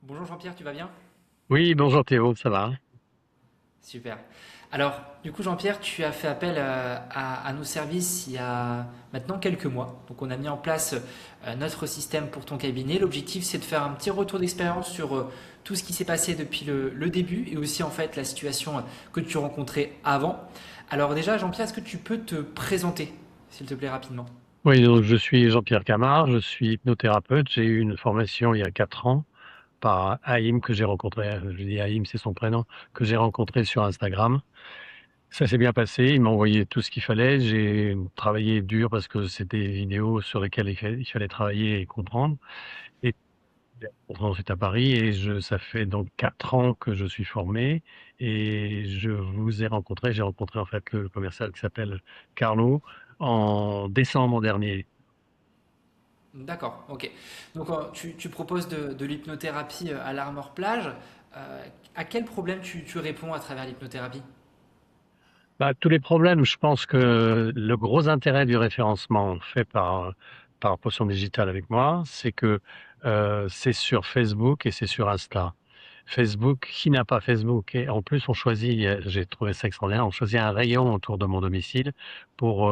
Bonjour Jean-Pierre, tu vas bien? Oui, bonjour Théo, ça va? Super. Alors, du coup Jean-Pierre, tu as fait appel à nos services il y a maintenant quelques mois. Donc on a mis en place notre système pour ton cabinet. L'objectif c'est de faire un petit retour d'expérience sur tout ce qui s'est passé depuis le début et aussi en fait la situation que tu rencontrais avant. Alors déjà Jean-Pierre, est-ce que tu peux te présenter, s'il te plaît, rapidement? Oui, donc je suis Jean-Pierre Camard, je suis hypnothérapeute. J'ai eu une formation il y a 4 ans par Haïm que j'ai rencontré, je dis Haïm, c'est son prénom, que j'ai rencontré sur Instagram. Ça s'est bien passé, il m'a envoyé tout ce qu'il fallait. J'ai travaillé dur parce que c'était des vidéos sur lesquelles il fallait travailler et comprendre. Et pourtant, c'est à Paris et ça fait donc 4 ans que je suis formé et je vous ai rencontré. J'ai rencontré en fait le commercial qui s'appelle Carlo en décembre dernier. D'accord, ok. Donc tu proposes de l'hypnothérapie à l'Armor Plage. Euh, à quel problème tu réponds à travers l'hypnothérapie? Bah, tous les problèmes, je pense que le gros intérêt du référencement fait par Potion Digitale avec moi, c'est que c'est sur Facebook et c'est sur Insta. Facebook, qui n'a pas Facebook? Et en plus, on choisit, j'ai trouvé ça extraordinaire, on choisit un rayon autour de mon domicile pour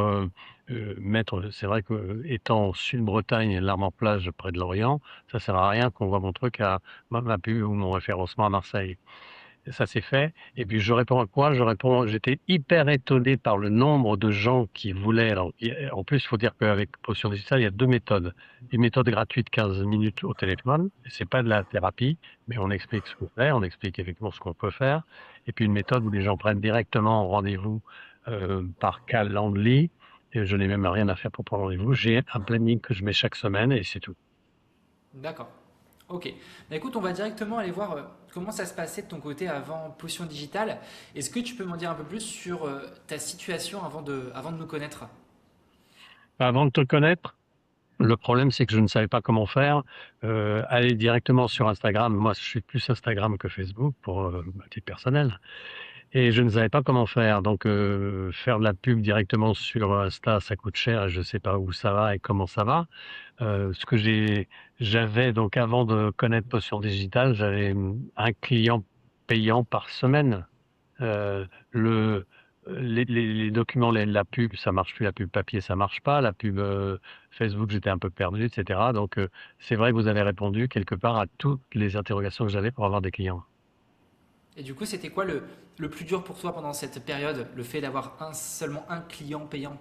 mettre. C'est vrai que étant Sud-Bretagne, l'Armor-Plage près de Lorient, ça sert à rien qu'on voit mon truc à ma pub ou mon référencement à Marseille. Ça s'est fait. Et puis je réponds à quoi? J'étais hyper étonné par le nombre de gens qui voulaient. Alors, en plus, il faut dire qu'avec Potion Digitale, il y a deux méthodes. Une méthode gratuite, 15 minutes au téléphone. C'est pas de la thérapie, mais on explique ce qu'on fait, on explique effectivement ce qu'on peut faire. Et puis une méthode où les gens prennent directement rendez-vous par Calendly. Et je n'ai même rien à faire pour prendre rendez-vous. J'ai un planning que je mets chaque semaine et c'est tout. D'accord. Ok. Bah, écoute, on va directement aller voir comment ça se passait de ton côté avant Potion Digitale. Est-ce que tu peux m'en dire un peu plus sur ta situation avant de nous connaître? Avant de te connaître, le problème, c'est que je ne savais pas comment faire. Aller directement sur Instagram, moi, je suis plus Instagram que Facebook pour à titre personnel. Et je ne savais pas comment faire. Donc, faire de la pub directement sur Insta, ça coûte cher et je ne sais pas où ça va et comment ça va. Ce que j'avais donc avant de connaître Potion Digital, j'avais un client payant par semaine. Le les documents, la pub, ça marche plus, la pub papier, ça marche pas, la pub, Facebook, j'étais un peu perdu et cetera. Donc c'est vrai que vous avez répondu quelque part à toutes les interrogations que j'avais pour avoir des clients. Et du coup, c'était quoi le plus dur pour toi pendant cette période, le fait d'avoir seulement un client payant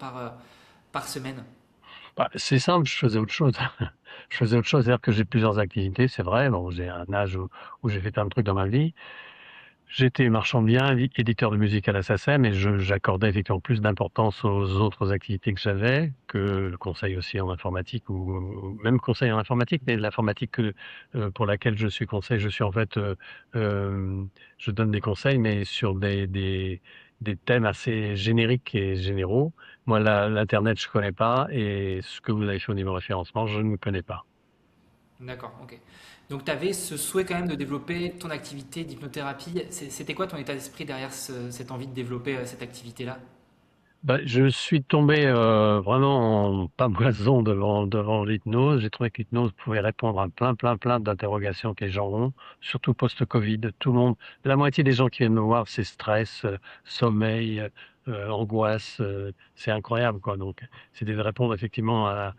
par semaine? Bah, c'est simple, je faisais autre chose. Je faisais autre chose, c'est-à-dire que j'ai plusieurs activités, c'est vrai. Bon, j'ai un âge où j'ai fait plein de trucs dans ma vie. J'étais marchand de biens, éditeur de musique à la SACEM et j'accordais effectivement plus d'importance aux autres activités que j'avais, que le conseil aussi en informatique ou même conseil en informatique, mais l'informatique pour laquelle je suis conseil, je suis en fait, je donne des conseils, mais sur des thèmes assez génériques et généraux. Moi, l'internet, je connais pas et ce que vous avez fait au niveau référencement, je ne connais pas. D'accord, ok. Donc tu avais ce souhait quand même de développer ton activité d'hypnothérapie. C'était quoi ton état d'esprit derrière cette envie de développer cette activité-là? Bah, je suis tombé vraiment en pavoison devant l'hypnose. J'ai trouvé que l'hypnose pouvait répondre à plein d'interrogations que les gens ont, surtout post-Covid. Tout le monde, la moitié des gens qui viennent me voir, c'est stress, sommeil, angoisse. C'est incroyable, quoi. Donc, c'est de répondre effectivement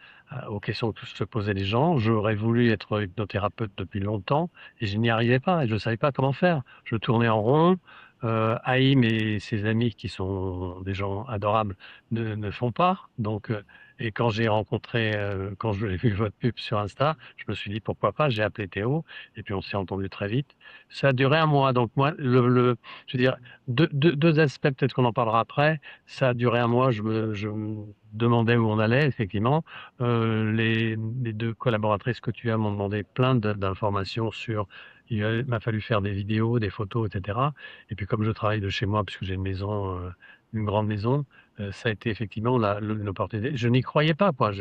aux questions que se posaient les gens. J'aurais voulu être hypnothérapeute depuis longtemps et je n'y arrivais pas et je ne savais pas comment faire. Je tournais en rond. Haïm et ses amis, qui sont des gens adorables, ne font pas. Donc, et quand j'ai rencontré, quand j'ai vu votre pub sur Insta, je me suis dit pourquoi pas. J'ai appelé Théo et puis on s'est entendu très vite. Ça a duré un mois. Donc moi, je veux dire, deux aspects, peut-être qu'on en parlera après. Ça a duré un mois. Je me demandais où on allait, effectivement. Les deux collaboratrices que tu as m'ont demandé plein d'informations sur. Il m'a fallu faire des vidéos, des photos, etc. Et puis comme je travaille de chez moi, puisque j'ai une maison, une grande maison, ça a été effectivement une opportunité. Je n'y croyais pas, quoi.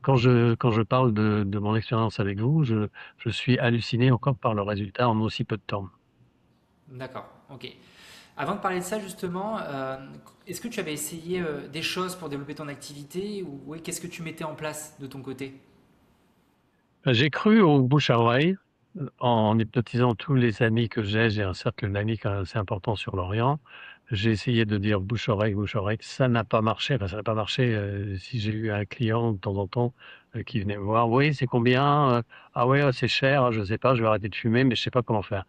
Quand je parle de mon expérience avec vous, je suis halluciné encore par le résultat en aussi peu de temps. D'accord, ok. Avant de parler de ça justement, est-ce que tu avais essayé des choses pour développer ton activité ou ouais, qu'est-ce que tu mettais en place de ton côté? J'ai cru au bouche à oreille. en hypnotisant tous les amis que j'ai un cercle d'amis quand même assez important sur l'Orient. J'ai essayé de dire bouche oreille, ça n'a pas marché. Enfin, ça n'a pas marché. Si j'ai eu un client de temps en temps qui venait me voir, oui, c'est combien? Ah ouais, c'est cher, je sais pas, je vais arrêter de fumer, mais je sais pas comment faire.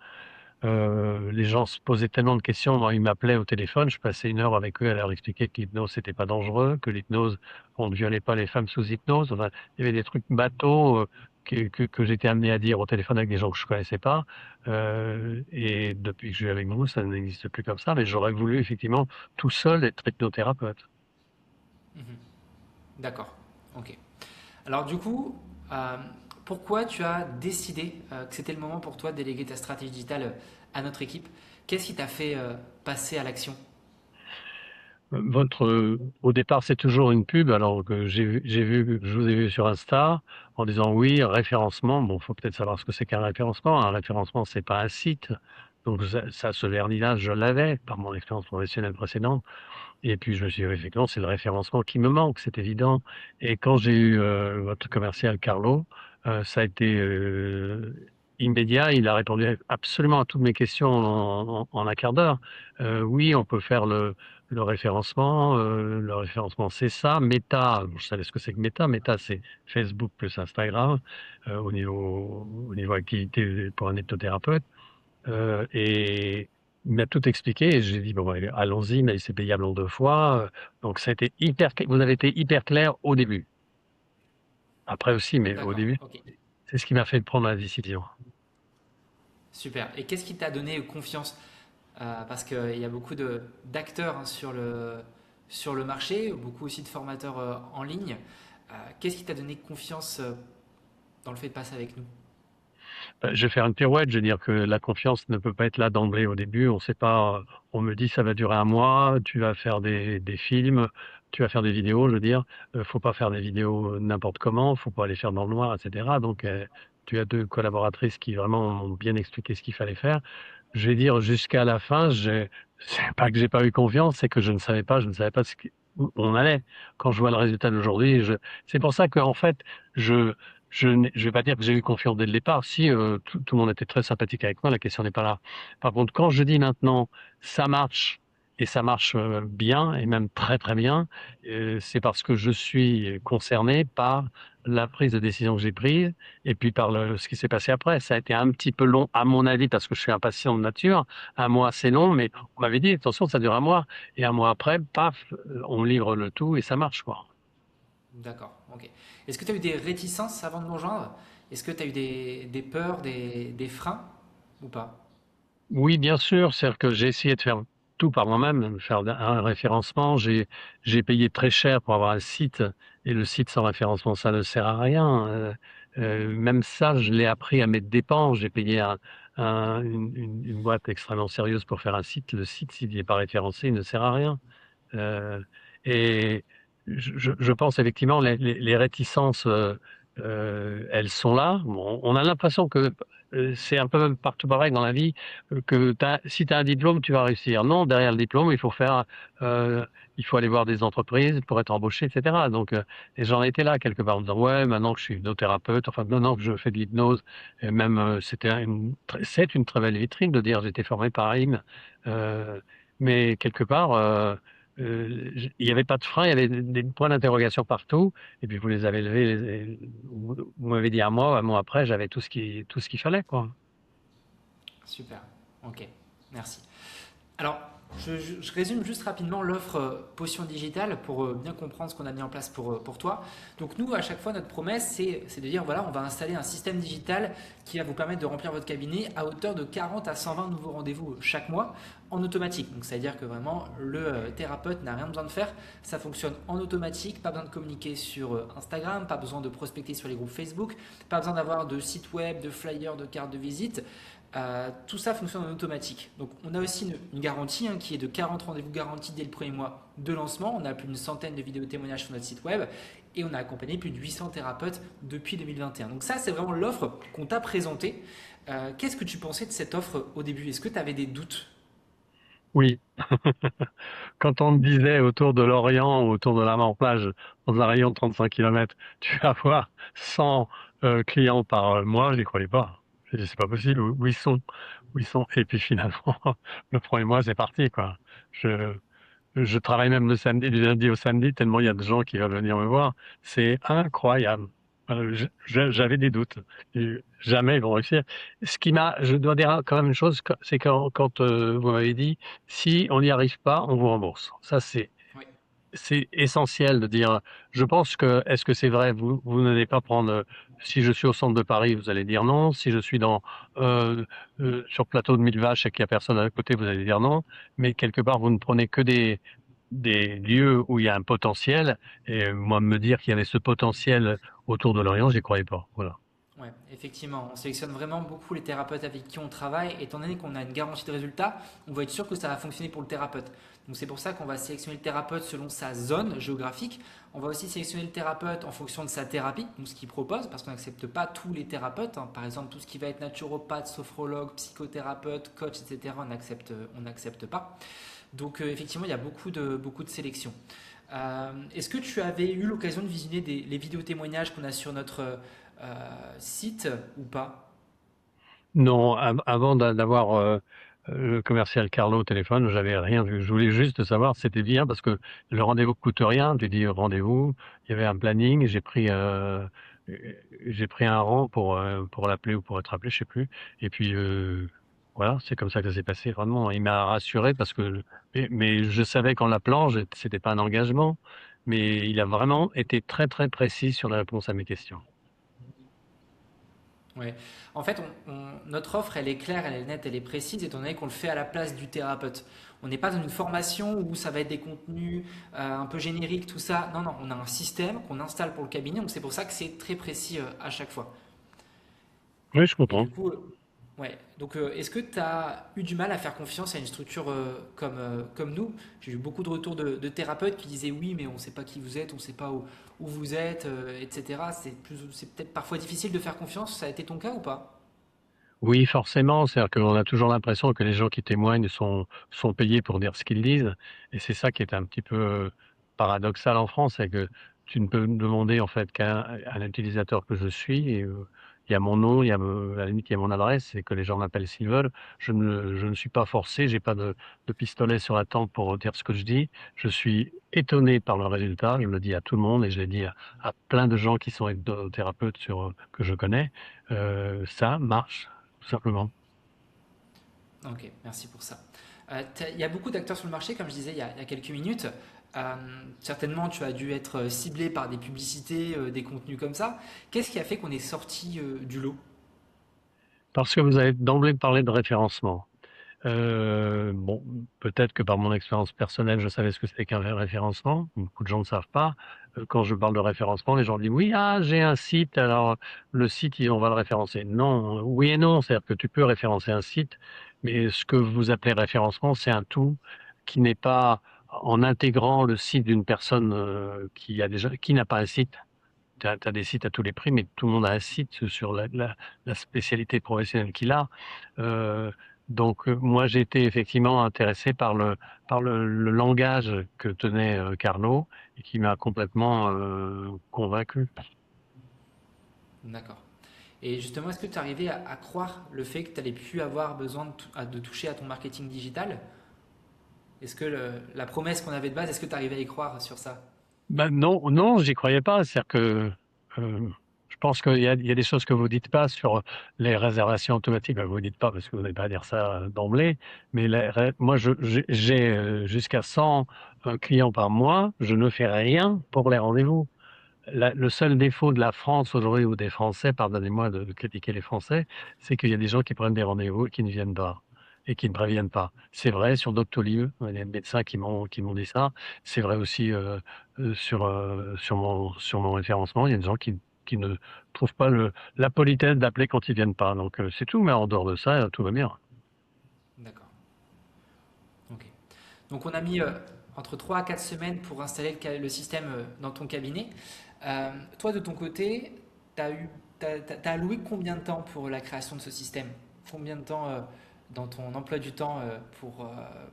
Les gens se posaient tellement de questions. Moi, ils m'appelaient au téléphone, je passais 1 heure avec eux à leur expliquer que l'hypnose, c'était pas dangereux, que l'hypnose, on ne violait pas les femmes sous hypnose. Enfin, il y avait des trucs bateaux que j'étais amené à dire au téléphone avec des gens que je connaissais pas. Et depuis que je suis avec vous, ça n'existe plus comme ça. Mais j'aurais voulu effectivement tout seul être hypnothérapeute. Mhm. D'accord. Ok. Alors du coup, pourquoi tu as décidé que c'était le moment pour toi de déléguer ta stratégie digitale à notre équipe? Qu'est-ce qui t'a fait passer à l'action? Au départ, c'est toujours une pub, alors que je vous ai vu sur Insta en disant oui, référencement. Bon, faut peut-être savoir ce que c'est qu'un référencement. Un référencement, c'est pas un site. Donc ce vernis-là, je l'avais par mon expérience professionnelle précédente. Et puis je me suis dit, oui, effectivement, c'est le référencement qui me manque, c'est évident. Et quand j'ai eu votre commercial Carlo, ça a été immédiat. Il a répondu absolument à toutes mes questions en un quart d'heure. Oui, on peut faire le référencement. Le référencement, c'est ça. Meta, je savais ce que c'est que Meta. Meta, c'est Facebook plus Instagram au niveau activité pour un hypnothérapeute. Et il m'a tout expliqué et j'ai dit: «Bon, bah, allons-y», mais c'est payable en 2 fois, donc ça a été vous avez été hyper clair au début. Après aussi, mais au D'accord. début, Ok. c'est ce qui m'a fait prendre la décision. Super. Et qu'est-ce qui t'a donné confiance? Parce qu'il y a beaucoup d'acteurs hein, sur le marché, beaucoup aussi de formateurs en ligne. Qu'est-ce qui t'a donné confiance dans le fait de passer avec nous? Je vais faire une pirouette, je veux dire que la confiance ne peut pas être là d'emblée au début. On sait pas, on me dit: «Ça va durer 1 mois, tu vas faire des films, tu vas faire des vidéos», je veux dire, faut pas faire des vidéos n'importe comment, faut pas les faire dans le noir et cetera, donc tu as 2 collaboratrices qui vraiment m'ont bien expliqué ce qu'il fallait faire. Je vais dire jusqu'à la fin, c'est pas que j'ai pas eu confiance, c'est que je ne savais pas où on allait. Quand je vois le résultat d'aujourd'hui, c'est pour ça qu'en fait, je je vais pas dire que j'ai eu confiance dès le départ. Si, tout le monde était très sympathique avec moi, la question n'est pas là. Par contre, quand je dis maintenant: «Ça marche» et ça marche, bien et même très, très bien, c'est parce que je suis concerné par la prise de décision que j'ai prise et puis par ce qui s'est passé après. Ça a été un petit peu long à mon avis parce que je suis impatient de nature. 1 mois, c'est long, mais on m'avait dit: «Attention, ça dure 1 mois» et 1 mois après, paf, on me livre le tout et ça marche, quoi. D'accord. Ok. Est-ce que tu as eu des réticences avant de nous rejoindre? Est-ce que tu as eu des peurs, des freins ou pas? Oui, bien sûr, c'est-à-dire que j'ai essayé de faire tout par moi-même, faire un référencement. J'ai payé très cher pour avoir un site et le site sans référencement, ça ne sert à rien. Même ça, je l'ai appris à mes dépens. J'ai payé une boîte extrêmement sérieuse pour faire un site. Le site, s'il n'est pas référencé, il ne sert à rien. Heu et je pense effectivement les réticences, elles sont là. Bon, on a l'impression que, c'est un peu partout pareil dans la vie, que si tu as un diplôme, tu vas réussir. Non, derrière le diplôme, heu, il faut aller voir des entreprises pour être embauché et cetera. Donc et j'en étais là quelque part en me disant: «Ouais, maintenant que je suis hypnothérapeute, enfin maintenant que je fais de l'hypnose» et même, c'est une très belle vitrine de dire: «J'ai été formé par AIM», mais quelque part, il n'y avait pas de frein, il y avait des points d'interrogation partout et puis vous les avez levés vous m'avez dit 1 mois après, j'avais tout ce qu'il fallait, quoi. Super. Ok. Merci. Alors, je résume juste rapidement l'offre Potion Digitale pour bien comprendre ce qu'on a mis en place pour toi. Donc nous, à chaque fois, notre promesse, c'est de dire, voilà, on va installer un système digital qui va vous permettre de remplir votre cabinet à hauteur de 40 à 120 nouveaux rendez-vous chaque mois en automatique. Donc ça veut dire que vraiment, le thérapeute n'a rien besoin de faire. Ça fonctionne en automatique, pas besoin de communiquer sur Instagram, pas besoin de prospecter sur les groupes Facebook, pas besoin d'avoir de site web, de flyers, de cartes de visite. Tout ça fonctionne en automatique. Donc on a aussi une garantie hein, qui est de 40 rendez-vous garantis dès le premier mois de lancement. On a plus d'une centaine de vidéos témoignages sur notre site web et on a accompagné plus de 800 thérapeutes depuis 2021. Donc ça c'est vraiment l'offre qu'on t'a présentée. Qu'est-ce que tu pensais de cette offre au début? Est-ce que tu avais des doutes? Oui, quand on me disait autour de Lorient ou autour de la Morplage, dans un rayon de 35 kilomètres, tu vas avoir 100, clients par, mois, j'y croyais pas. J'ai dit: «C'est pas possible, où ils sont? Où ils sont?» Et puis finalement, le premier mois, c'est parti, quoi. Je je travaille même le samedi, du lundi au samedi, tellement il y a de gens qui veulent venir me voir. C'est incroyable. J'avais des doutes. Jamais ils vont réussir. Je dois dire quand même une chose, c'est quand vous m'avez dit: «Si on n'y arrive pas, on vous rembourse». Ça, Oui. c'est essentiel de dire, je pense que est-ce que c'est vrai? Vous n'allez pas prendre, si je suis au centre de Paris, vous allez dire non. Si je suis heu sur le plateau de Mille Vaches et qu'il y a personne à côté, vous allez dire non. Mais quelque part, vous ne prenez que des lieux où il y a un potentiel et moi me dire qu'il y avait ce potentiel autour de Lorient, j'y croyais pas. Voilà. Ouais, effectivement, on sélectionne vraiment beaucoup les thérapeutes avec qui on travaille. Étant donné qu'on a une garantie de résultat, on va être sûr que ça va fonctionner pour le thérapeute. Donc c'est pour ça qu'on va sélectionner le thérapeute selon sa zone géographique. On va aussi sélectionner le thérapeute en fonction de sa thérapie, donc ce qu'il propose, parce qu'on n'accepte pas tous les thérapeutes, hein. Par exemple, tout ce qui va être naturopathe, sophrologue, psychothérapeute, coach, etc., on n'accepte pas. Donc effectivement, il y a beaucoup de sélection. Est-ce que tu avais eu l'occasion de visionner les vidéos témoignages qu'on a sur notre site ou pas? Non, avant d'avoir, le commercial Carlo au téléphone, j'avais rien vu. Je voulais juste savoir si c'était bien parce que le rendez-vous coûte rien. Tu dis rendez-vous, il y avait un planning, j'ai pris un rang pour l'appeler ou pour être appelé, je sais plus et puis, voilà, c'est comme ça que ça s'est passé vraiment. Il m'a rassuré parce que mais je savais qu'en l'appelant, c'était pas un engagement, mais il a vraiment été très, très précis sur la réponse à mes questions. Ouais. En fait, notre offre, elle est claire, elle est nette, elle est précise, étant donné qu'on le fait à la place du thérapeute. On n'est pas dans une formation où ça va être des contenus un peu génériques, tout ça. Non, non, on a un système qu'on installe pour le cabinet, donc c'est pour ça que c'est très précis à chaque fois. Oui, je Et comprends. du coup, ouais. Donc, est-ce que tu as eu du mal à faire confiance à une structure comme nous? J'ai eu beaucoup de retours de thérapeutes qui disaient oui, mais on ne sait pas qui vous êtes, on ne sait pas où vous êtes, etc. C'est peut-être parfois difficile de faire confiance. Ça a été ton cas ou pas? Oui, forcément, c'est-à-dire qu'on a toujours l'impression que les gens qui témoignent sont payés pour dire ce qu'ils disent et c'est ça qui est un petit peu, paradoxal en France, c'est que tu ne peux demander en fait qu'à un utilisateur que je suis et il y a mon nom, il y a à la limite, il y a mon adresse et que les gens m'appellent s'ils veulent. Je ne suis pas forcé, j'ai pas de pistolet sur la tempe pour dire ce que je dis. Je suis étonné par le résultat, je le dis à tout le monde et je l'ai dit à plein de gens qui sont hypnothérapeutes que je connais, ça marche. Tout simplement. Ok, merci pour ça. Il y a beaucoup d'acteurs sur le marché, comme je disais il y a quelques minutes. Euh, Certainement, tu as dû être ciblé par des publicités, des contenus comme ça. Qu'est-ce qui a fait qu'on est sorti du lot? Parce que vous avez d'emblée parlé de référencement. Bon, peut-être que par mon expérience personnelle, je savais ce que c'était qu'un référencement. Beaucoup de gens ne savent pas. Quand je parle de référencement, les gens disent: «Oui, ah, j'ai un site, alors le site, on va le référencer». Non, oui et non, c'est-à-dire que tu peux référencer un site, mais ce que vous appelez référencement, c'est un tout qui n'est pas en intégrant le site d'une personne, qui n'a pas un site. Tu as des sites à tous les prix, mais tout le monde a un site sur la spécialité professionnelle qu'il a. Heu, moi, j'ai été effectivement intéressé par le langage que tenait, Carnot et qui m'a complètement, convaincu. D'accord. Et justement, est-ce que tu arrivais à croire le fait que tu n'allais plus avoir besoin de toucher à ton marketing digital? Est-ce que la promesse qu'on avait de base, est-ce que tu arrivais à y croire sur ça? Ben non, non, j'y croyais pas. C'est-à-dire que, je pense qu'il y a des choses que vous dites pas sur les réservations automatiques. Ben, vous dites pas parce que vous n'allez pas dire ça, d'emblée, mais les ré moi j'ai, jusqu'à 100, clients par mois. Je ne fais rien pour les rendez-vous. Le seul défaut de la France aujourd'hui ou des Français, pardonnez-moi de critiquer les Français, c'est qu'il y a des gens qui prennent des rendez-vous et qui ne viennent pas et qui ne préviennent pas. C'est vrai sur Doctolib, il y a des médecins qui m'ont dit ça. C'est vrai aussi, sur mon référencement, il y a des gens qui ne trouvent pas la politesse d'appeler quand ils viennent pas. Donc, c'est tout, mais en dehors de ça, tout va bien. D'accord. Ok. Donc on a mis entre 3 à 4 semaines pour installer le système dans ton cabinet. Toi, de ton côté, tu as t'as alloué combien de temps pour la création de ce système? Combien de temps dans ton emploi du temps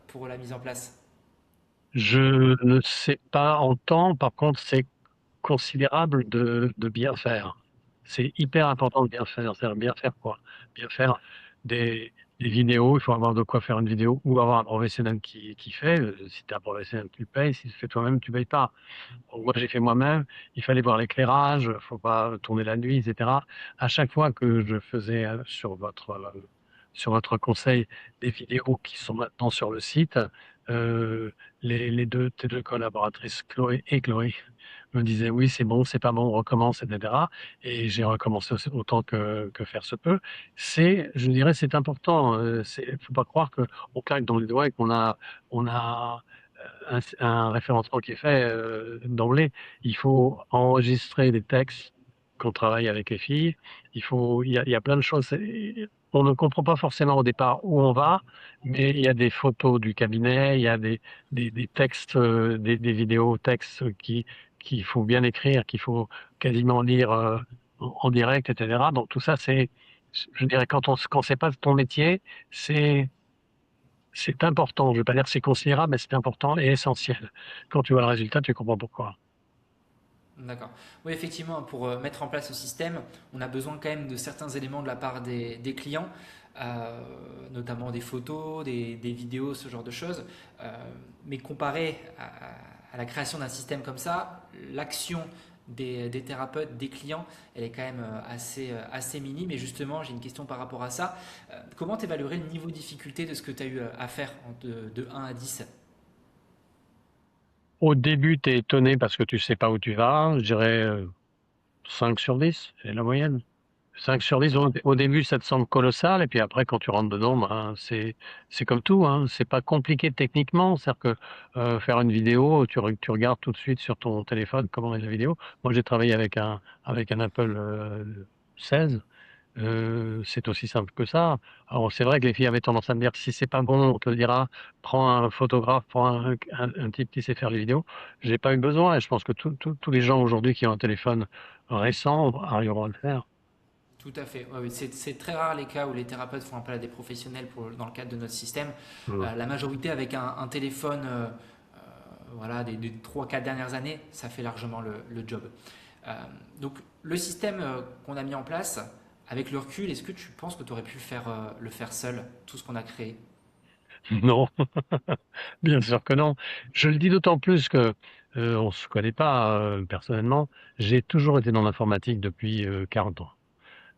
pour la mise en place? Je ne sais pas en temps, par contre, c'est considérable de bien faire. c'est hyper important de bien faire. C'est-à-dire bien faire quoi? Bien faire des, des vidéos. Il faut avoir de quoi faire une vidéo ou avoir un professionnel qui fait. Si tu es un professionnel, tu payes. Si tu fais toi-même, tu payes pas. Donc, moi, j'ai fait moi-même. Il fallait voir l'éclairage. Faut pas tourner la nuit, etc. À chaque fois que je faisais sur votre conseil des vidéos qui sont maintenant sur le site, euh, tes deux collaboratrices, Chloé et Chloé, me disaient oui, c'est bon, c'est pas bon, on recommence, etc. Et j'ai recommencé autant que faire se peut. Je dirais, c'est important. Faut pas croire qu'on claque dans les doigts et on a un référencement qui est fait d'emblée. Il faut enregistrer des textes qu'on travaille avec les filles. Il y a plein de choses. On ne comprend pas forcément au départ où on va, mais il y a des photos du cabinet, il y a des textes, des vidéos textes qu'il faut bien écrire, qu'il faut quasiment lire en direct, etc. Donc tout ça, je dirais, quand c'est pas ton métier, c'est c'est important. Je ne veux pas dire que c'est considérable, mais c'est important et essentiel. Quand tu vois le résultat, tu comprends pourquoi. D'accord. Oui, effectivement, pour mettre en place ce système, on a besoin quand même de certains éléments de la part des clients, euh, notamment des photos, des vidéos, ce genre de choses. Mais comparé à la création d'un système comme ça, l'action des thérapeutes, des clients, elle est quand même assez minime. Et justement, j'ai une question par rapport à ça. Comment tu évaluerais le niveau de difficulté de ce que tu as eu à faire de 1 à 10? Au début, tu es étonné parce que tu sais pas où tu vas. Je dirais 5 sur 10, c'est la moyenne. 5 sur 10, au début, ça te semble colossal, et puis après, quand tu rentres dedans, ben, c'est comme tout, hein. C'est pas compliqué techniquement. C'est-à-dire que faire une vidéo, tu regardes tout de suite sur ton téléphone comment est la vidéo. Moi, j'ai travaillé avec un Apple 16. C'est aussi simple que ça. Alors, c'est vrai que les filles avaient tendance à me dire: «Si c'est pas bon, on te le dira, prends un photographe, prends un type qui sait faire les vidéos». J'ai pas eu besoin et je pense que tous les gens aujourd'hui qui ont un téléphone récent arriveront à le faire. Tout à fait. Ouais, oui. C'est très rare les cas où les thérapeutes font appel à des professionnels dans le cadre de notre système. Mmh. La majorité avec un téléphone, voilà, des 3-4 dernières années, ça fait largement le job. Euh, donc le système qu'on a mis en place, avec le recul, est-ce que tu penses que tu aurais pu le faire seul, tout ce qu'on a créé? Non, bien sûr que non. Je le dis d'autant plus que, on se connaît pas, personnellement. J'ai toujours été dans l'informatique depuis, 40 ans.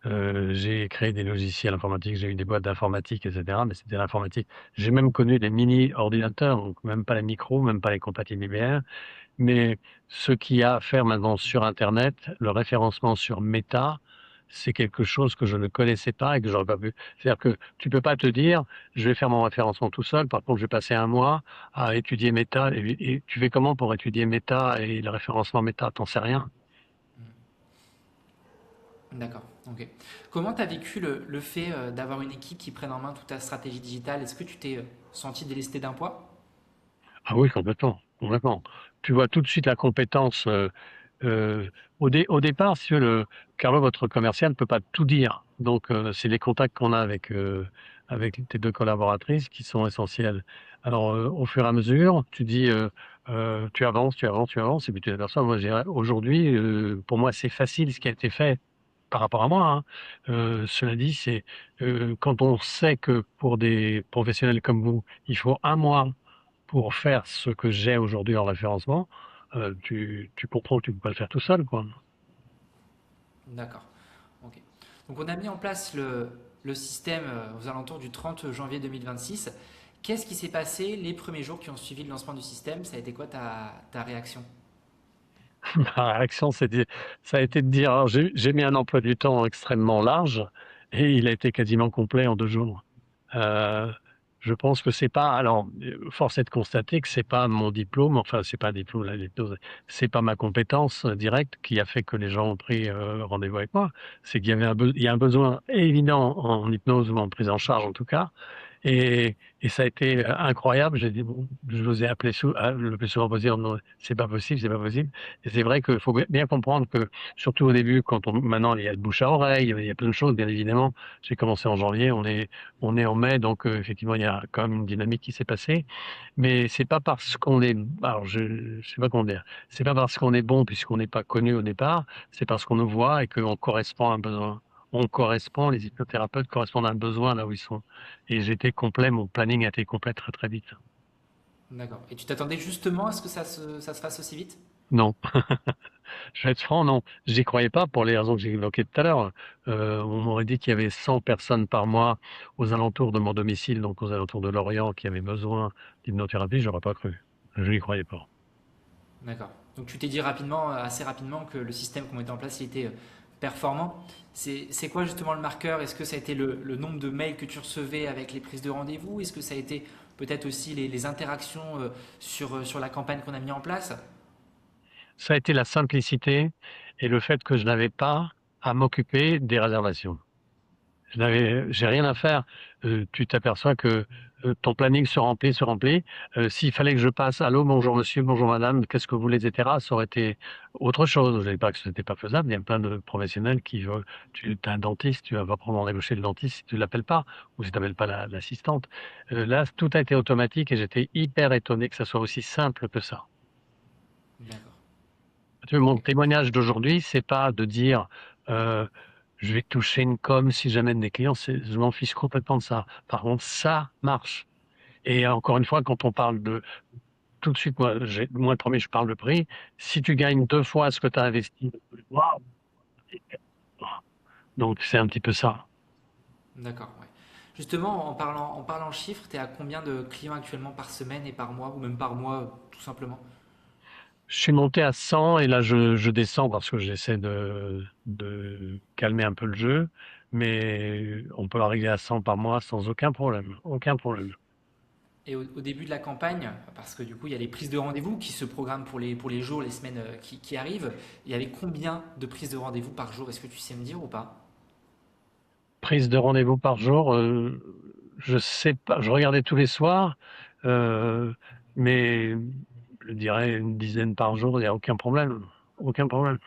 J'ai créé des logiciels informatiques, j'ai eu des boîtes d'informatique, et cetera, mais c'était l'informatique. J'ai même connu des mini ordinateurs, donc même pas les micros, même pas les compatibles IBM. Mais ce qu'il y a à faire maintenant sur internet, le référencement sur Meta, c'est quelque chose que je ne connaissais pas et que j'aurais pas pu. C'est-à-dire que tu peux pas te dire: «Je vais faire mon référencement tout seul». Par contre, je vais passer un mois à étudier Meta et tu fais comment pour étudier Meta et le référencement Meta? Tu sais rien. D'accord, ok. Comment tu as vécu le fait d'avoir une équipe qui prenne en main toute ta stratégie digitale? Est-ce que tu t'es senti délesté d'un poids? Ah oui, complètement, complètement. Tu vois tout de suite la compétence, au départ, si tu veux, Carlo, votre commercial, ne peut pas tout dire. Donc, c'est les contacts qu'on a avec tes 2 collaboratrices qui sont essentiels. Alors, au fur et à mesure, tu dis, tu avances, tu avances, tu avances et puis tu t'aperçois, moi, je dirais aujourd'hui, pour moi, c'est facile ce qui a été fait par rapport à moi, hein. Cela dit, quand on sait que pour des professionnels comme vous, il faut un mois pour faire ce que j'ai aujourd'hui en référencement, tu comprends que tu peux pas le faire tout seul, quoi. D'accord. Ok. Donc on a mis en place le système aux alentours du 30 janvier 2026. Qu'est-ce qui s'est passé les premiers jours qui ont suivi le lancement du système? Ça a été quoi ta réaction? Ma réaction, ça a été de dire, alors j'ai mis un emploi du temps extrêmement large et il a été quasiment complet en 2 jours. Heu, je pense que c'est pas alors, force est de constater que c'est pas mon diplôme, enfin, c'est pas un diplôme, la l'hypnose, c'est pas ma compétence, directe qui a fait que les gens ont pris, rendez-vous avec moi. C'est qu'il y avait il y a un besoin évident en hypnose ou en prise en charge en tout cas Et ça a été incroyable. J'ai dit, bon, je vous ai appelé le plus souvent possible, non, c'est pas possible, c'est pas possible. Et c'est vrai qu'il faut bien comprendre que, surtout au début, maintenant il y a le bouche à oreille, il y a plein de choses, bien évidemment. J'ai commencé en janvier, on est en mai, donc effectivement il y a quand même une dynamique qui s'est passée. Mais c'est pas parce qu'on est, alors je sais pas comment dire, c'est pas parce qu'on est bon puisqu'on n'est pas connu au départ, c'est parce qu'on nous voit et qu'on correspond à un besoin. On correspond, les hypnothérapeutes correspondent à un besoin là où ils sont. Et j'étais complet, mon planning a été complet très très vite. D'accord. Et tu t'attendais justement à ce que ça se fasse aussi vite? Non, je vais être franc, non, j'y croyais pas pour les raisons que j'ai évoquées tout à l'heure. On m'aurait dit qu'il y avait 100 personnes par mois aux alentours de mon domicile, donc aux alentours de Lorient, qui avaient besoin d'hypnothérapie, j'aurais pas cru. Je n'y croyais pas. D'accord. Donc tu t'es dit rapidement, assez rapidement, que le système qu'on mettait en place, il était performant. C'est quoi justement le marqueur? Est-ce que ça a été le nombre de mails que tu recevais avec les prises de rendez-vous? Est-ce que ça a été peut-être aussi les interactions sur la campagne qu'on a mis en place? Ça a été la simplicité et le fait que je n'avais pas à m'occuper des réservations. J'ai rien à faire. Tu t'aperçois que ton planning se remplit. S'il fallait que je passe, allô, bonjour monsieur, bonjour madame, qu'est-ce que vous voulez, etc., ça aurait été autre chose. Je dis pas que ce n'était pas faisable. Il y a plein de professionnels qui veulent, tu as un dentiste, tu vas pas prendre rendez-vous chez le dentiste si tu l'appelles pas, ou si tu n'appelles pas l'assistante. Là, tout a été automatique et j'étais hyper étonné que ça soit aussi simple que ça. D'accord. Tu vois, mon Ok. témoignage d'aujourd'hui, c'est pas de dire euh, je vais toucher une com si j'amène des clients, je m'en fiche complètement de ça. Par contre, ça marche. Et encore une fois, quand on parle de tout de suite, moi le premier, je parle de prix. Si tu gagnes 2 fois ce que tu as investi, waouh. Donc c'est un petit peu ça. D'accord, ouais. Justement, en parlant chiffres, tu es à combien de clients actuellement par semaine et par mois, ou même par mois, tout simplement? Je suis monté à 100 et là je descends parce que j'essaie de calmer un peu le jeu, mais on peut arriver à 100 par mois sans aucun problème, aucun problème. Et au début de la campagne, parce que du coup, il y a les prises de rendez-vous qui se programment pour les jours, les semaines qui arrivent, il y avait combien de prises de rendez-vous par jour? Est-ce que tu sais me dire ou pas? Prise de rendez-vous par jour, je sais pas, je regardais tous les soirs, heu, mais je dirais une dizaine par jour, il y a aucun problème, aucun problème.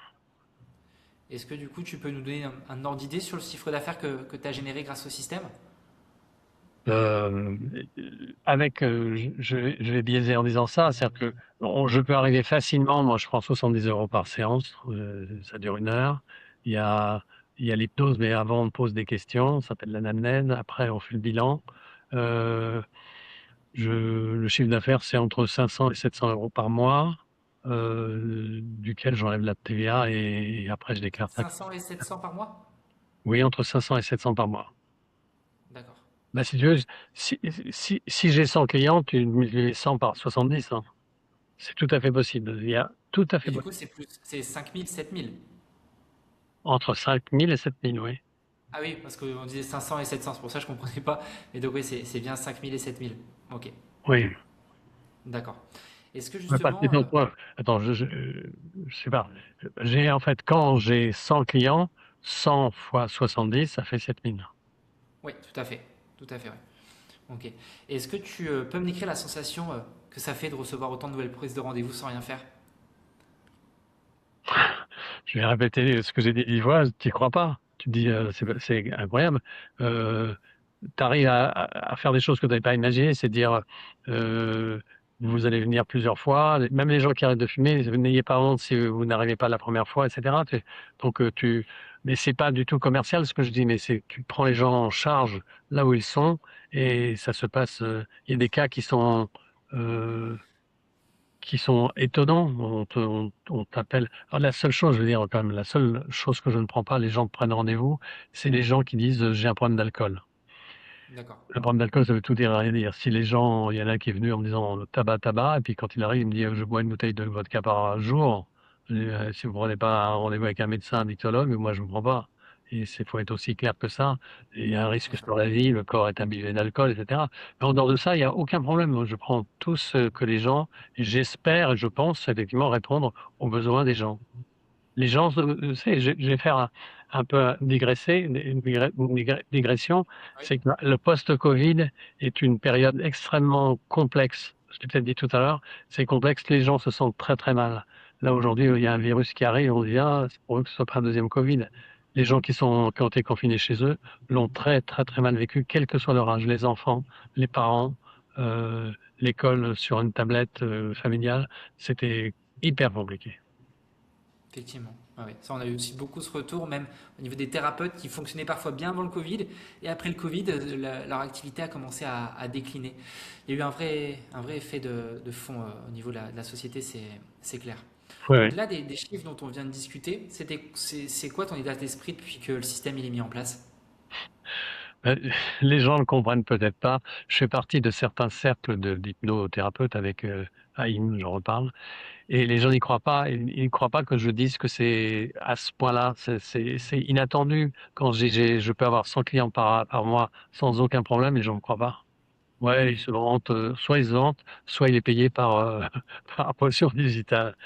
Est-ce que du coup, tu peux nous donner un ordre d'idée sur le chiffre d'affaires que tu as généré grâce au système? Heu, avec, je vais biaiser en disant ça, c'est-à-dire que je peux arriver facilement, moi je prends 70 € par séance, ça dure 1 heure. Il y a il y a l'hypnose, mais avant on pose des questions, ça s'appelle l'anamnèse, après on fait le bilan. Heu Je Le chiffre d'affaires, c'est entre 500 et 700 € par mois, duquel j'enlève la TVA et après je déclare ça. 500 et 700 par mois? Oui, entre 500 et 700 par mois. D'accord. Bah, si tu veux, si si j'ai 100 clients, tu multiplies 100 par 70, hein. C'est tout à fait possible. Il y a tout à Et fait du possible. coup, c'est 5000, 7000. Entre 5 000 et 7 000, oui. Ah oui, parce qu'on disait 500 et 700, c'est pour ça que je ne comprenais pas. Mais donc oui, c'est bien 5000 et 7000. Ok, Oui. d'accord. Est-ce que Ouais, parce que justement, donc moi attends, je sais pas. J'ai en fait, quand j'ai 100 clients, 100 fois 70, ça fait 7 000. oui, tout à fait, ouais. Ok. Est-ce que tu peux me décrire la sensation que ça fait de recevoir autant de nouvelles prises de rendez-vous sans rien faire? Je vais répéter ce que j'ai dit 10 fois, tu y crois pas. Tu te dis, c'est incroyable. Tu arrives à faire des choses que tu n'avais pas imaginées, c'est dire, heu, vous allez venir plusieurs fois, même les gens qui arrêtent de fumer, n'ayez pas honte si vous n'arrivez pas la première fois et cetera. Donc, mais c'est pas du tout commercial ce que je dis, mais c'est tu prends les gens en charge là où ils sont et ça se passe, il y a des cas heu qui sont étonnants. On t'appelle. Alors la seule chose, je veux dire quand même, la seule chose que je ne prends pas, les gens prennent rendez-vous, c'est les gens qui disent j'ai un problème d'alcool. D'accord. Le problème d'alcool, ça veut tout dire et rien dire. Si les gens, il y en a un qui est venu en me disant tabac, tabac, et puis quand il arrive, il me dit je bois une bouteille de vodka par jour. Je dis, si vous prenez pas un rendez-vous avec un médecin, un dictologue, moi je ne prends pas. Et c'est faut être aussi clair que ça. Il y a un risque D'accord. sur la vie, le corps est imbibé d'alcool, etc. Mais en dehors de ça, il n'y a aucun problème. Moi, je prends tout ce que les gens, j'espère et je pense effectivement répondre aux besoins des gens. Les gens, tu sais, je vais faire un peu digresser, digression, Oui. c'est que le post-Covid est une période extrêmement complexe. Je l'ai peut-être dit tout à l'heure, c'est complexe, les gens se sentent très très mal. Là aujourd'hui, il y a un virus qui arrive, on dit ah, c'est pour eux que ce soit pas un deuxième Covid. Les gens qui ont été confinés chez eux l'ont très très très mal vécu, quel que soit leur âge, les enfants, les parents, euh, l'école sur une tablette familiale, c'était hyper compliqué. Effectivement. Ah oui. Ça, on a eu aussi beaucoup ce retour, même au niveau des thérapeutes qui fonctionnaient parfois bien avant le Covid. Et après le Covid, leur activité a commencé à décliner. Il y a eu un vrai effet de fond au niveau de la société, c'est clair. Oui, oui. Au-delà des chiffres dont on vient de discuter, c'est quoi ton état d'esprit depuis que le système il est mis en place? Euh, Les gens ne comprennent peut-être pas. Je fais partie de certains cercles d'hypnothérapeutes avec Haïm, j'en reparle. Et les gens n'y croient pas. Ils ne croient pas que je dise que c'est à ce point-là. C'est inattendu. Quand je peux avoir 100 clients par mois sans aucun problème, les gens ne me croient pas. Ouais, ils se vantent, soit ils se vantent, soit il est payé par, par Potion Digitale.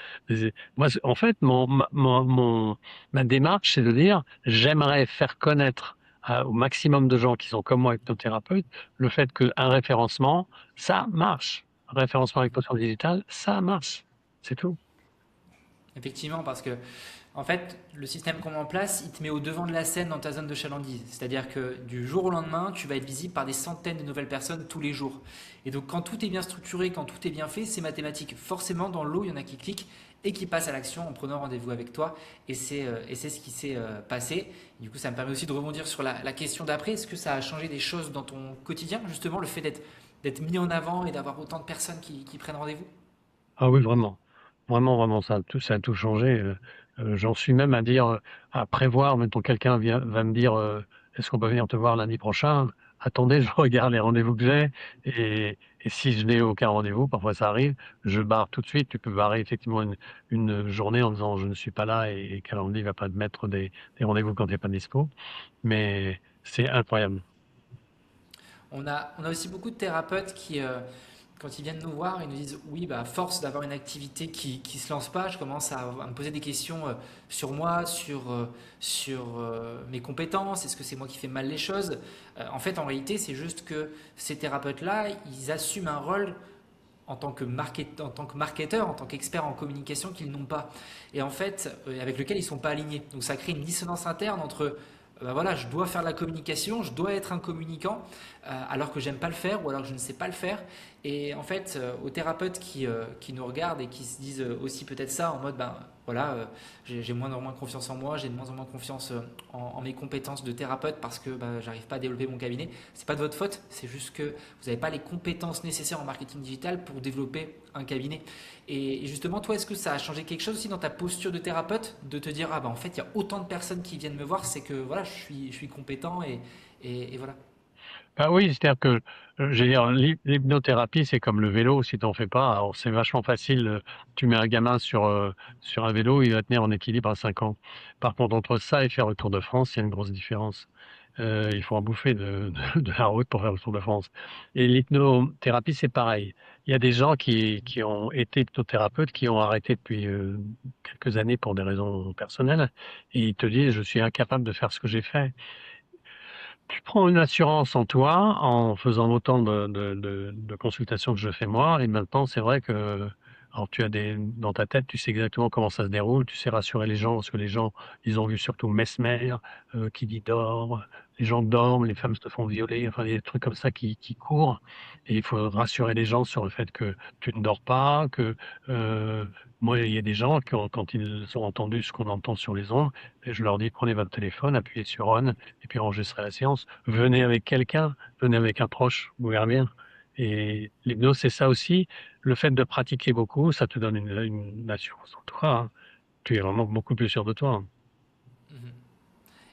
Moi, en fait, ma démarche, c'est de dire, j'aimerais faire connaître au maximum de gens qui sont comme moi hypnothérapeutes, le fait qu'un référencement, ça marche. Un référencement avec Potion Digitale, ça marche. C'est tout. Effectivement, parce que en fait, le système qu'on met en place, il te met au devant de la scène dans ta zone de chalandise. C'est-à-dire que du jour au lendemain, tu vas être visible par des centaines de nouvelles personnes tous les jours. Et donc, quand tout est bien structuré, quand tout est bien fait, c'est mathématique. Forcément, dans l'eau, il y en a qui cliquent et qui passent à l'action en prenant rendez-vous avec toi. Et c'est ce qui s'est passé. Du coup, ça me permet aussi de rebondir sur la question d'après. Est-ce que ça a changé des choses dans ton quotidien, justement, le fait d'être mis en avant et d'avoir autant de personnes qui prennent rendez-vous? Ah oui, vraiment. Vraiment, vraiment, ça a tout changé. J'en suis même à dire, à prévoir, mettons quelqu'un va me dire, est-ce qu'on peut venir te voir lundi prochain? Attendez, je regarde les rendez-vous que j'ai et si je n'ai aucun rendez-vous, parfois ça arrive, je barre tout de suite. Tu peux barrer effectivement une journée en disant je ne suis pas là et Calendly va pas te mettre des rendez-vous quand tu n'es pas dispo. Mais c'est incroyable. On a aussi beaucoup de thérapeutes qui, quand ils viennent nous voir, ils nous disent oui, bah, à force d'avoir une activité qui se lance pas, je commence à me poser des questions sur moi, sur mes compétences, est-ce que c'est moi qui fais mal les choses? En fait, en réalité, c'est juste que ces thérapeutes-là, ils assument un rôle en tant que marketeur, en tant qu'expert en communication qu'ils n'ont pas. Et en fait, avec lequel ils ne sont pas alignés. Donc ça crée une dissonance interne entre bah voilà, je dois faire de la communication, je dois être un communicant, alors que j'aime pas le faire ou alors que je ne sais pas le faire. Et en fait, aux thérapeutes qui nous regardent et qui se disent aussi peut-être ça en mode, ben voilà, j'ai moins en moins confiance en moi, j'ai de moins en moins confiance en mes compétences de thérapeute parce que bah, j'arrive pas à développer mon cabinet. C'est pas de votre faute, c'est juste que vous n'avez pas les compétences nécessaires en marketing digital pour développer un cabinet. Et justement, toi, est-ce que ça a changé quelque chose aussi dans ta posture de thérapeute, de te dire, ah bah en fait, il y a autant de personnes qui viennent me voir, c'est que voilà, je suis compétent et voilà. Ah oui, c'est-à-dire que, je veux dire, l'hypnothérapie, c'est comme le vélo, si tu en fais pas, alors c'est vachement facile, tu mets un gamin sur un vélo, il va tenir en équilibre à 5 ans. Par contre, entre ça et faire le Tour de France, il y a une grosse différence. Il faut en bouffer de la route pour faire le Tour de France. Et l'hypnothérapie, c'est pareil. Il y a des gens qui ont été hypnothérapeutes, qui ont arrêté depuis quelques années pour des raisons personnelles, et ils te disent, je suis incapable de faire ce que j'ai fait. Tu prends une assurance en toi en faisant autant de consultations que je fais moi. Et maintenant, c'est vrai que, alors tu as dans ta tête, tu sais exactement comment ça se déroule, tu sais rassurer les gens, parce que les gens, ils ont vu surtout Mesmer, qui dit dors, les gens dorment, les femmes se font violer, enfin, il y a des trucs comme ça qui courent. Et il faut rassurer les gens sur le fait que tu ne dors pas, que, euh, moi, il y a des gens qui quand ils ont entendu ce qu'on entend sur les ondes, et je leur dis, prenez votre téléphone, appuyez sur on, et puis enregistrer la séance. Venez avec quelqu'un, venez avec un proche, vous verrez bien. Et l'hypnose, c'est ça aussi. Le fait de pratiquer beaucoup, ça te donne une assurance en toi, hein. Tu es vraiment beaucoup plus sûr de toi, hein. Mhm.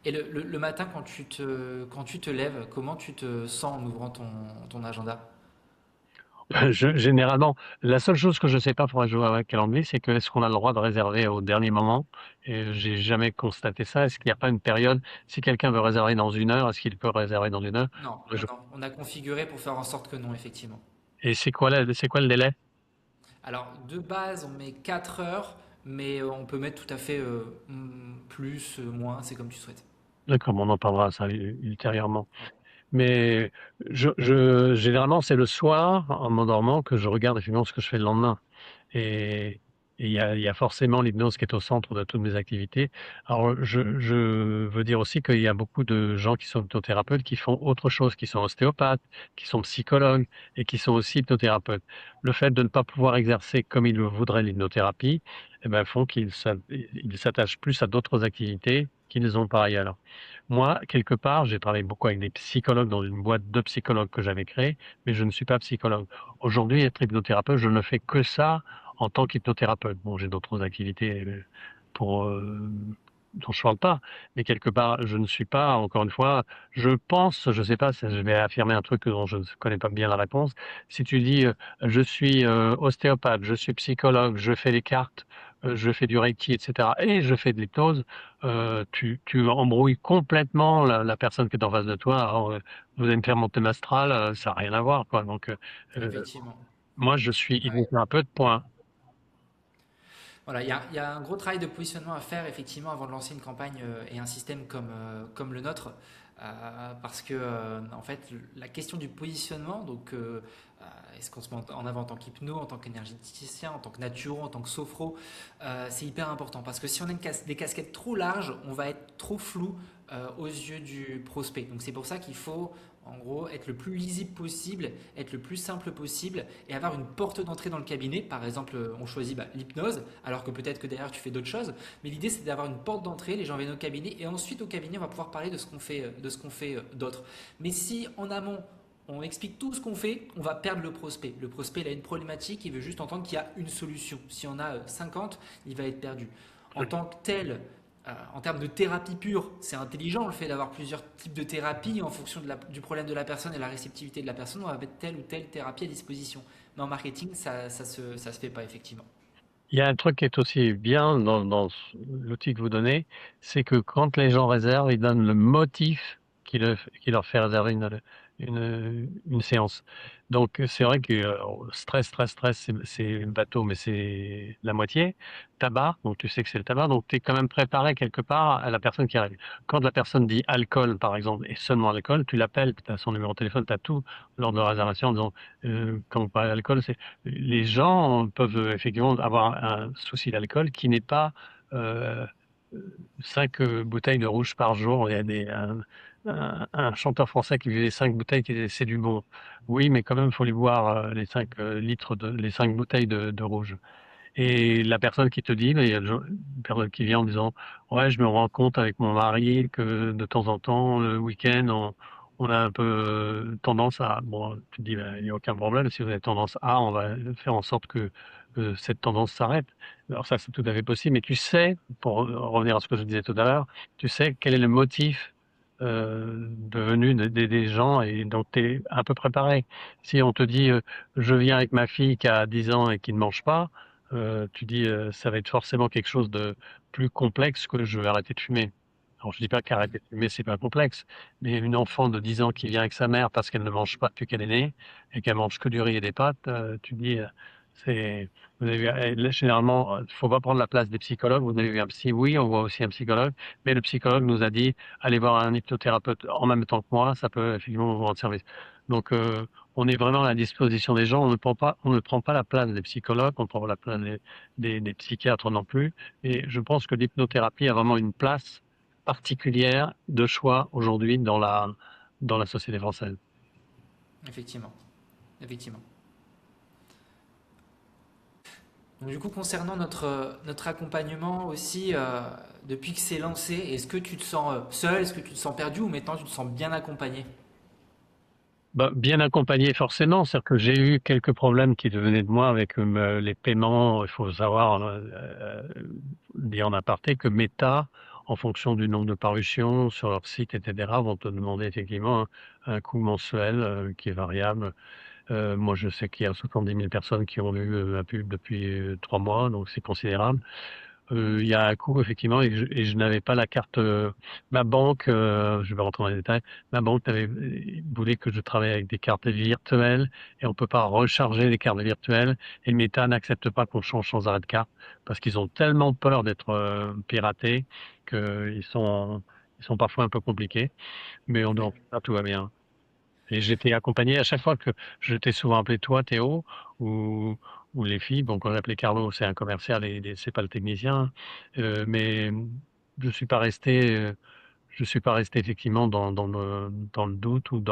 Et le matin, quand tu te lèves, comment tu te sens en ouvrant ton agenda? Généralement, la seule chose que je sais pas pour jouer avec Calendly, c'est que est-ce qu'on a le droit de réserver au dernier moment? Et j'ai jamais constaté ça. Est-ce qu'il n'y a pas une période, si quelqu'un veut réserver dans 1 heure, est-ce qu'il peut réserver dans 1 heure? Non, non, non. On a configuré pour faire en sorte que non, effectivement. Et c'est quoi le délai? Alors, de base, on met 4 heures, mais on peut mettre tout à fait plus, moins, c'est comme tu souhaites. D'accord, bon, on en parlera ça ultérieurement. Mais généralement, c'est le soir, en m'endormant, que je regarde effectivement ce que je fais le lendemain. Et il y a forcément l'hypnose qui est au centre de toutes mes activités. Alors, je veux dire aussi qu'il y a beaucoup de gens qui sont hypnothérapeutes qui font autre chose, qui sont ostéopathes, qui sont psychologues et qui sont aussi hypnothérapeutes. Le fait de ne pas pouvoir exercer comme ils le voudraient l'hypnothérapie, eh ben, font ils s'attachent plus à d'autres activités qu'ils ont par ailleurs. Moi, quelque part, j'ai travaillé beaucoup avec des psychologues dans une boîte de psychologues que j'avais créée, mais je ne suis pas psychologue. Aujourd'hui, être hypnothérapeute, je ne fais que ça en tant qu'hypnothérapeute. Bon, j'ai d'autres activités pour, dont je ne parle pas, mais quelque part, je ne suis pas, encore une fois, je pense, je ne sais pas, je vais affirmer un truc dont je ne connais pas bien la réponse. Si tu dis, je suis ostéopathe, je suis psychologue, je fais des cartes, je fais du reiki, etc., et je fais de l'hypnose, tu embrouilles complètement la personne qui est en face de toi. Alors, vous allez me faire monter m'astral, ça n'a rien à voir, quoi. Donc, Effectivement. moi, je suis Ouais. hypnothérapeute, point. Voilà, il y a un gros travail de positionnement à faire effectivement avant de lancer une campagne et un système comme le nôtre. Parce que en fait la question du positionnement, donc est-ce qu'on se met en avant en tant qu'hypno, en tant qu'énergéticien, en tant que naturo, en tant que sophro, c'est hyper important parce que si on a des casquettes trop larges, on va être trop flou aux yeux du prospect. Donc c'est pour ça qu'il faut en gros être le plus lisible possible, être le plus simple possible et avoir une porte d'entrée dans le cabinet. Par exemple, on choisit l'hypnose, alors que peut-être que derrière tu fais d'autres choses. Mais l'idée c'est d'avoir une porte d'entrée, les gens viennent au cabinet et ensuite au cabinet on va pouvoir parler de ce qu'on fait d'autre. Mais si en amont on explique tout ce qu'on fait, on va perdre le prospect. Le prospect il a une problématique, il veut juste entendre qu'il y a une solution. Si on a 50, il va être perdu. En tant que tel, en termes de thérapie pure, c'est intelligent le fait d'avoir plusieurs types de thérapies en fonction du problème de la personne et de la réceptivité de la personne. On va mettre telle ou telle thérapie à disposition. Mais en marketing, ça se fait pas effectivement. Il y a un truc qui est aussi bien l'outil que vous donnez, c'est que quand les gens réservent, ils donnent le motif qui leur fait réserver une séance. Donc c'est vrai que stress, c'est bateau, mais c'est la moitié. Tabac, donc tu sais que c'est le tabac, donc tu es quand même préparé quelque part à la personne qui arrive. Quand la personne dit alcool, par exemple, et seulement alcool, tu l'appelles, tu as son numéro de téléphone, tu as tout lors de la réservation en disant, quand vous parlez d'alcool, les gens peuvent effectivement avoir un souci d'alcool qui n'est pas euh, 5 bouteilles de rouge par jour. Il y a un chanteur français qui buvait 5 bouteilles, qui disait c'est du bon. Oui, mais quand même, il faut les boire, les 5 litres, les 5 bouteilles de rouge. Et la personne qui te dit, il y a une personne qui vient en disant, ouais, je me rends compte avec mon mari que de temps en temps, le week-end, on a un peu tendance à, bon, tu te dis, ben, il n'y a aucun problème, si vous avez tendance à, on va faire en sorte que cette tendance s'arrête. Alors ça, c'est tout à fait possible, mais tu sais, pour revenir à ce que je disais tout à l'heure, tu sais quel est le motif de venue des gens et donc tu es un peu préparé. Si on te dit, je viens avec ma fille qui a 10 ans et qui ne mange pas, tu dis, ça va être forcément quelque chose de plus complexe que je vais arrêter de fumer. Alors je dis pas qu'arrêter de fumer, c'est pas complexe, mais une enfant de 10 ans qui vient avec sa mère parce qu'elle ne mange pas depuis qu'elle est née et qu'elle mange que du riz et des pâtes, tu dis, c'est vous avez là, généralement, faut pas prendre la place des psychologues. Vous avez vu un psy, oui, on voit aussi un psychologue, mais le psychologue nous a dit: «Allez voir un hypnothérapeute en même temps que moi, ça peut effectivement vous rendre service». Donc on est vraiment à la disposition des gens. On ne prend pas la place des psychologues, on ne prend pas la place des psychiatres non plus. Et je pense que l'hypnothérapie a vraiment une place particulière de choix aujourd'hui dans la société française. Effectivement. Effectivement. Donc, du coup, concernant notre accompagnement aussi, depuis que c'est lancé, est-ce que tu te sens seul, est-ce que tu te sens perdu ou maintenant tu te sens bien accompagné? Bah, bien accompagné forcément, c'est-à-dire que j'ai eu quelques problèmes qui devenaient de moi avec les paiements. Il faut savoir, dire en aparté que Meta, en fonction du nombre de parutions sur leur site, etc., vont te demander effectivement un coût mensuel qui est variable. Moi, je sais qu'il y a 70 000 personnes qui ont vu ma pub depuis 3 mois, donc c'est considérable. Il y a un coût effectivement et je n'avais pas la carte. Ma banque, je vais rentrer dans les détails. Ma banque voulait que je travaille avec des cartes virtuelles et on peut pas recharger les cartes virtuelles. Et Meta n'accepte pas qu'on change sans arrêt de carte parce qu'ils ont tellement peur d'être piratés qu'ils sont parfois un peu compliqués. Mais on Oui. dehors de ça, tout va bien. Et j'étais accompagné à chaque fois que je t'ai souvent appelé toi, Théo, ou, ou les filles. Bon, quand on appelait Carlo, c'est un commercial et c'est pas le technicien. Mais je suis pas resté, je suis pas resté effectivement dans le doute ou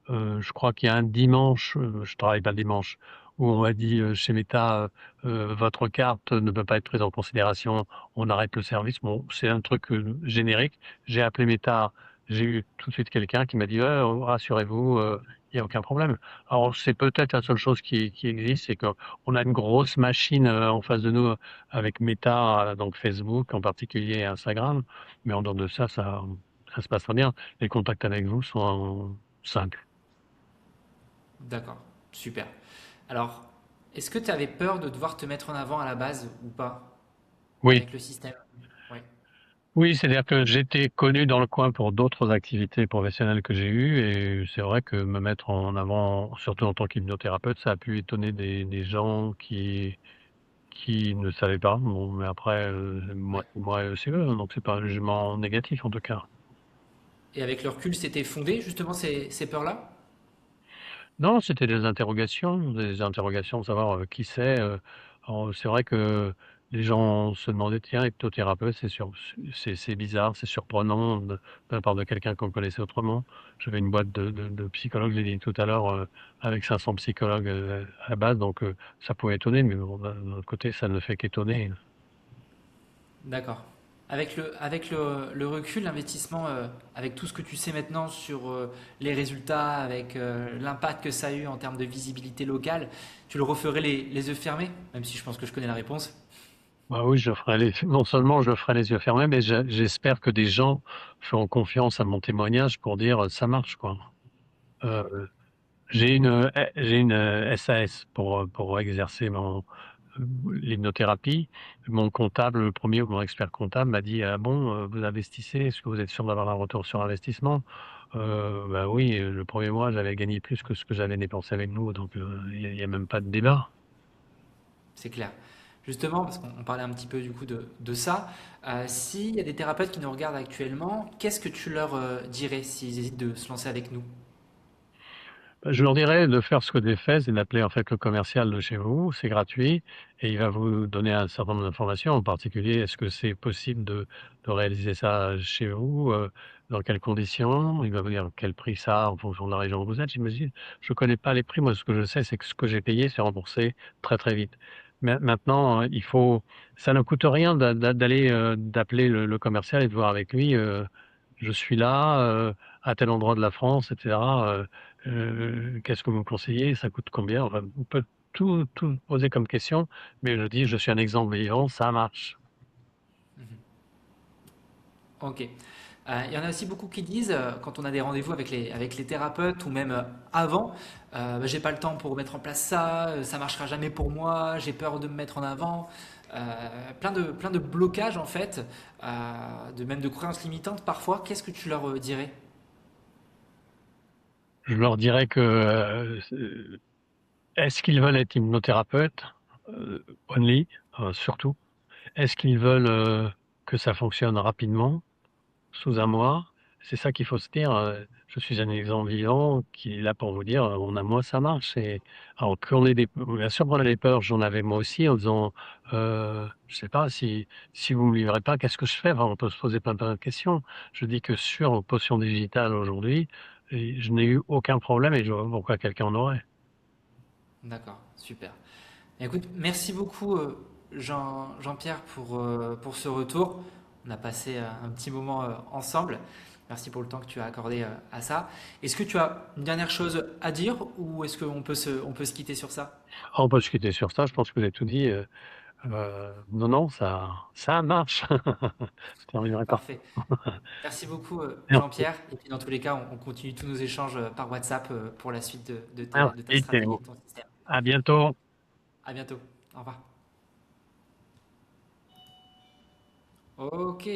je crois qu'il y a un dimanche, je travaille pas le dimanche, où on m'a dit chez Meta, votre carte ne peut pas être prise en considération, on arrête le service. Bon, c'est un truc générique. J'ai appelé Meta, j'ai eu tout de suite quelqu'un qui m'a dit rassurez-vous, il n'y a aucun problème. Alors c'est peut-être la seule chose qui existe, c'est qu'on a une grosse machine en face de nous avec Meta, donc Facebook en particulier et Instagram. Mais en dehors de ça, ça se passe très bien. Les contacts avec vous sont simples. D'accord, super. Alors, est-ce que tu avais peur de devoir te mettre en avant à la base ou pas Oui, avec le système? Oui, oui, c'est-à-dire que j'étais connu dans le coin pour d'autres activités professionnelles que j'ai eues et c'est vrai que me mettre en avant, surtout en tant qu'hypnothérapeute, ça a pu étonner des gens qui ne savaient pas. Bon, mais après, ouais. moi c'est eux, donc c'est pas un jugement négatif en tout cas. Et avec le recul, c'était fondé justement ces peurs-là? Non, c'était des interrogations de savoir, qui c'est. Alors c'est vrai que les gens se demandaient: «Tiens, hypnothérapeute, c'est bizarre, c'est surprenant de la part de quelqu'un qu'on connaissait autrement». J'avais une boîte de psychologues, je l'ai dit tout à l'heure, avec 500 psychologues, à la base, donc ça pouvait étonner, mais bon, d'un autre côté, ça ne fait qu'étonner. D'accord. Avec le recul, l'investissement, avec tout ce que tu sais maintenant sur les résultats, avec l'impact que ça a eu en termes de visibilité locale, tu le referais les yeux fermés? Même si je pense que je connais la réponse. Bah oui, non seulement je le ferai les yeux fermés, mais j'espère que des gens feront confiance à mon témoignage pour dire, «Ça marche», quoi. Heu j'ai une SAS pour exercer l'hypnothérapie. Mon comptable, le premier ou mon expert comptable m'a dit: «Ah bon, vous investissez, est-ce que vous êtes sûr d'avoir un retour sur investissement?» Bah oui, le premier mois, j'avais gagné plus que ce que j'avais dépensé avec nous, donc il y a même pas de débat. C'est clair. Justement, parce qu'on parlait un petit peu du coup de ça, s'il y a des thérapeutes qui nous regardent actuellement, qu'est-ce que tu leur dirais s'ils hésitent de se lancer avec nous? Bah, je leur dirais de faire ce que j'ai fait, c'est d'appeler en fait le commercial de chez vous, c'est gratuit et il va vous donner un certain nombre d'informations. En particulier, est-ce que c'est possible de réaliser ça chez vous? Dans quelles conditions? Il va vous dire quel prix ça a en fonction de la région où vous êtes, j'imagine. Je connais pas les prix, moi ce que je sais, c'est que ce que j'ai payé, c'est remboursé très, très vite. Mais maintenant, ça ne coûte rien d'aller, d'appeler le commercial et de voir avec lui, je suis là, à tel endroit de la France et cetera, qu'est-ce que vous me conseillez? Ça coûte combien? Enfin, on peut tout poser comme question, mais je dis: «Je suis un exemple vivant, ça marche». Mhm. Ok. Il y en a aussi beaucoup qui disent, quand on a des rendez-vous avec les thérapeutes ou même avant, bah, j'ai pas le temps pour mettre en place ça, ça marchera jamais pour moi, j'ai peur de me mettre en avant. Plein de blocages en fait, même de croyances limitantes parfois. Qu'est-ce que tu leur dirais? Je leur dirais que, est-ce qu'ils veulent être hypnothérapeutes? Only, surtout. Est-ce qu'ils veulent, que ça fonctionne rapidement? Sous un mois, c'est ça qu'il faut se dire, je suis un exemple vivant qui est là pour vous dire, en un mois ça marche et alors qu'on ait bien sûr qu'on a des peurs, j'en avais moi aussi en disant, je sais pas si vous me livrez pas, qu'est-ce que je fais? Enfin, on peut se poser plein de questions. Je dis que sur Potion Digitale aujourd'hui, et je n'ai eu aucun problème et je vois pas pourquoi quelqu'un en aurait. D'accord, super. Écoute, merci beaucoup Jean-Pierre pour ce retour. On a passé un petit moment ensemble. Merci pour le temps que tu as accordé à ça. Est-ce que tu as une dernière chose à dire ou est-ce qu'on peut se quitter sur ça? Ah, on peut se quitter sur ça, je pense que vous avez tout dit, non, non, ça marche. Je terminerai par Parfait. Merci beaucoup merci, Jean-Pierre. Et puis dans tous les cas, on continue tous nos échanges par WhatsApp pour la suite de ta merci stratégie et Théo. de ton système. À bientôt. À bientôt. Au revoir. Ok.